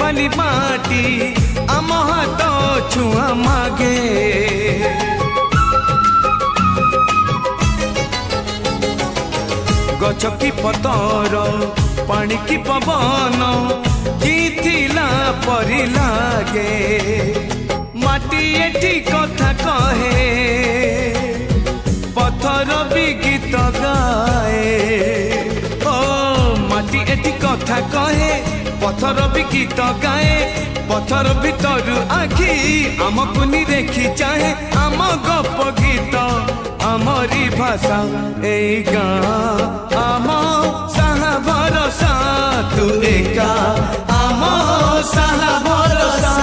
बाली माटी आम हाथ छुआ मागे गछ की पतर पानी की पवन किथिला परी लागे माटी एठी कथा कहे पत्थर भी गीत गाए ओ माटी एठी कथा कहे पत्थर भी गीत गाए पत्थर भीतर आखि आमको निरेखी चाहे आम गप गीत आमरी भाषा ए गाँ आम साहा भरोसा तू एका आम साहा भरोसा।